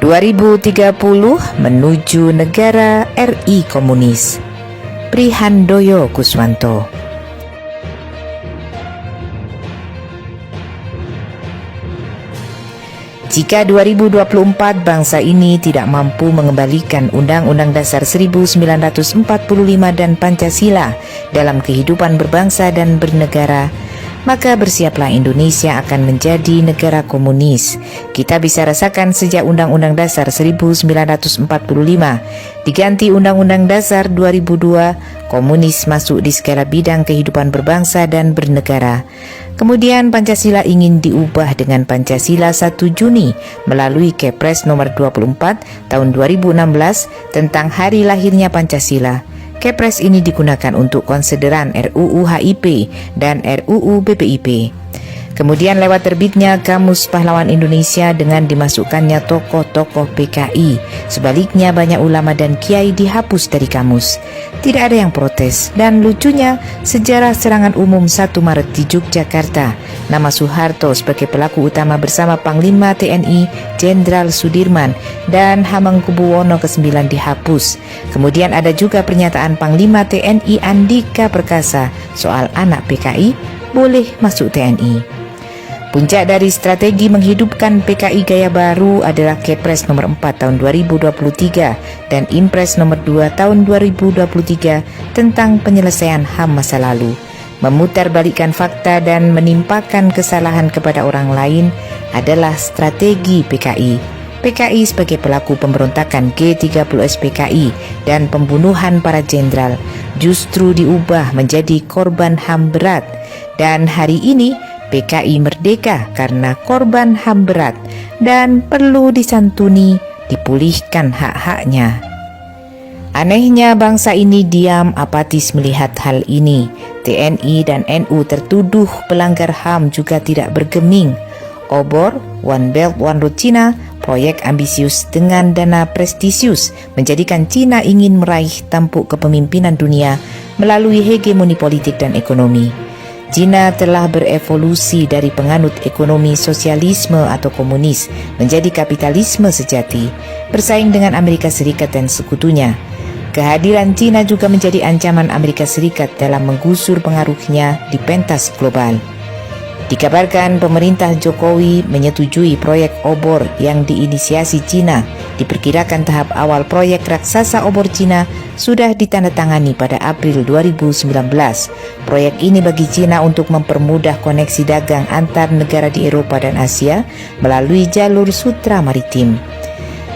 2030 menuju negara RI komunis. Prihandoyo Kuswanto. Jika 2024 bangsa ini tidak mampu mengembalikan Undang-Undang Dasar 1945 dan Pancasila dalam kehidupan berbangsa dan bernegara, maka bersiaplah Indonesia akan menjadi negara komunis. Kita bisa rasakan sejak Undang-Undang Dasar 1945 diganti Undang-Undang Dasar 2002, komunis masuk di segala bidang kehidupan berbangsa dan bernegara. Kemudian Pancasila ingin diubah dengan Pancasila 1 Juni melalui Kepres nomor 24 tahun 2016 tentang hari lahirnya Pancasila. Kepres ini digunakan untuk konsideran RUU HIP dan RUU BPIP. Kemudian lewat terbitnya Kamus Pahlawan Indonesia dengan dimasukkannya tokoh-tokoh PKI. Sebaliknya banyak ulama dan kiai dihapus dari kamus. Tidak ada yang protes. Dan lucunya, sejarah serangan umum 1 Maret di Yogyakarta, nama Soeharto sebagai pelaku utama bersama Panglima TNI Jenderal Sudirman dan Hamengkubuwono ke-9 dihapus. Kemudian ada juga pernyataan Panglima TNI Andika Perkasa soal anak PKI boleh masuk TNI. Puncak dari strategi menghidupkan PKI gaya baru adalah Kepres nomor 4 tahun 2023 dan Impres nomor 2 tahun 2023 tentang penyelesaian HAM masa lalu. Memutarbalikkan fakta dan menimpakan kesalahan kepada orang lain adalah strategi PKI. PKI sebagai pelaku pemberontakan G30S PKI dan pembunuhan para jenderal justru diubah menjadi korban HAM berat. Dan hari ini PKI merdeka karena korban HAM berat dan perlu disantuni, dipulihkan hak-haknya. Anehnya bangsa ini diam apatis melihat hal ini. TNI dan NU tertuduh pelanggar HAM juga tidak bergeming. Obor, One Belt One Road Cina, proyek ambisius dengan dana prestisius menjadikan Cina ingin meraih tampuk kepemimpinan dunia melalui hegemoni politik dan ekonomi. Cina telah berevolusi dari penganut ekonomi sosialisme atau komunis menjadi kapitalisme sejati, bersaing dengan Amerika Serikat dan sekutunya. Kehadiran Cina juga menjadi ancaman Amerika Serikat dalam menggusur pengaruhnya di pentas global. Dikabarkan pemerintah Jokowi menyetujui proyek obor yang diinisiasi Cina. Diperkirakan tahap awal proyek raksasa obor Cina sudah ditandatangani pada April 2019. Proyek ini bagi Cina untuk mempermudah koneksi dagang antar negara di Eropa dan Asia melalui jalur sutra maritim.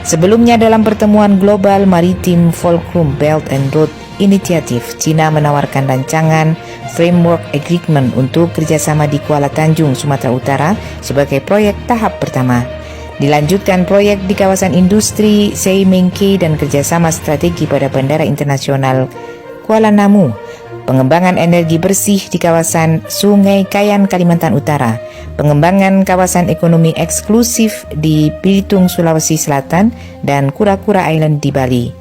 Sebelumnya dalam pertemuan global maritim Fulcrum Belt and Road Initiative, Cina menawarkan rancangan Framework Agreement untuk kerjasama di Kuala Tanjung, Sumatera Utara sebagai proyek tahap pertama. Dilanjutkan proyek di kawasan industri Seimengke dan kerjasama strategi pada Bandara Internasional Kuala Namu. Pengembangan energi bersih di kawasan Sungai Kayan, Kalimantan Utara. Pengembangan kawasan ekonomi eksklusif di Belitung, Sulawesi Selatan dan Kura-Kura Island di Bali.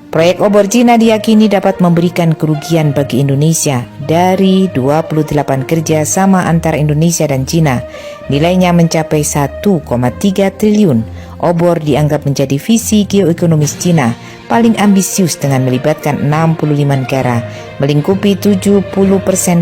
Proyek obor Cina diyakini dapat memberikan kerugian bagi Indonesia dari 28 kerjasama antara Indonesia dan Cina. Nilainya mencapai 1,3 triliun. Obor dianggap menjadi visi geoekonomis Cina paling ambisius dengan melibatkan 65 negara, melingkupi 70%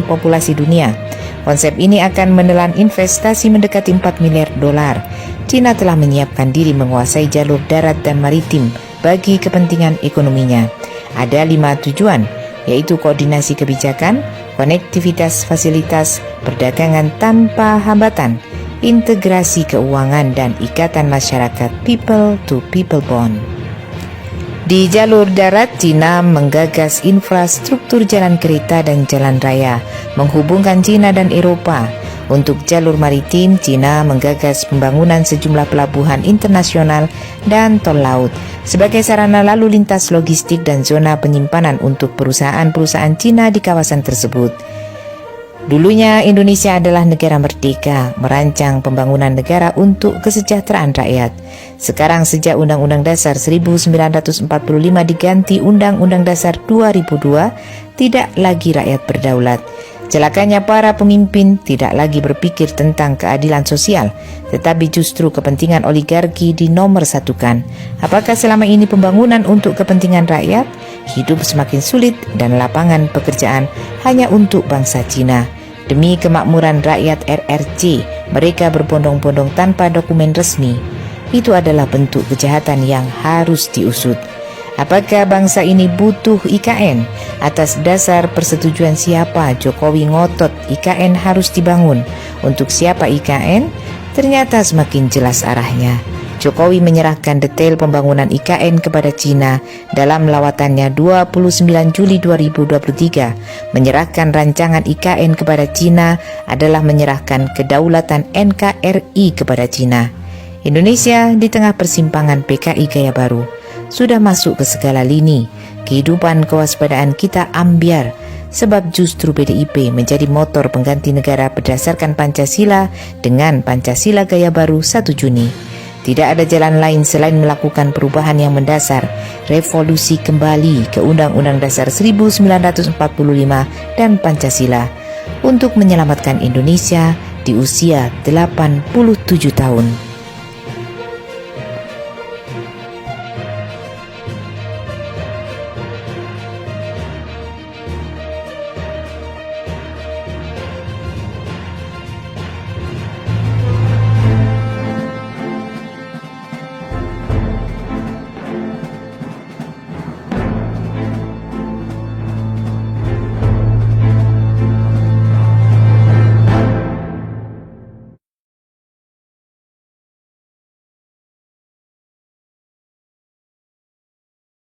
populasi dunia. Konsep ini akan menelan investasi mendekati 4 miliar dolar. Cina telah menyiapkan diri menguasai jalur darat dan maritim bagi kepentingan ekonominya. Ada 5 tujuan, yaitu koordinasi kebijakan, konektivitas fasilitas, perdagangan tanpa hambatan, integrasi keuangan, dan ikatan masyarakat people to people bond. Di jalur darat, Cina menggagas infrastruktur jalan kereta dan jalan raya, menghubungkan Cina dan Eropa. Untuk jalur maritim, Cina menggagas pembangunan sejumlah pelabuhan internasional dan tol laut sebagai sarana lalu lintas logistik dan zona penyimpanan untuk perusahaan-perusahaan Cina di kawasan tersebut. Dulunya Indonesia adalah negara merdeka, merancang pembangunan negara untuk kesejahteraan rakyat. Sekarang sejak Undang-Undang Dasar 1945 diganti Undang-Undang Dasar 2002, tidak lagi rakyat berdaulat. Celakanya para pemimpin tidak lagi berpikir tentang keadilan sosial, tetapi justru kepentingan oligarki dinomorsatukan. Apakah selama ini pembangunan untuk kepentingan rakyat? Hidup semakin sulit dan lapangan pekerjaan hanya untuk bangsa Cina. Demi kemakmuran rakyat RRC, mereka berbondong-bondong tanpa dokumen resmi. Itu adalah bentuk kejahatan yang harus diusut. Apakah bangsa ini butuh IKN? Atas dasar persetujuan siapa Jokowi ngotot IKN harus dibangun? Untuk siapa IKN? Ternyata semakin jelas arahnya. Jokowi menyerahkan detail pembangunan IKN kepada Cina dalam lawatannya 29 Juli 2023. Menyerahkan rancangan IKN kepada Cina adalah menyerahkan kedaulatan NKRI kepada Cina. Indonesia di tengah persimpangan PKI gaya baru sudah masuk ke segala lini. Kehidupan kewaspadaan kita ambyar, sebab justru PDIP menjadi motor pengganti negara berdasarkan Pancasila dengan Pancasila gaya baru 1 Juni. Tidak ada jalan lain selain melakukan perubahan yang mendasar, revolusi kembali ke Undang-Undang Dasar 1945 dan Pancasila untuk menyelamatkan Indonesia di usia 87 tahun.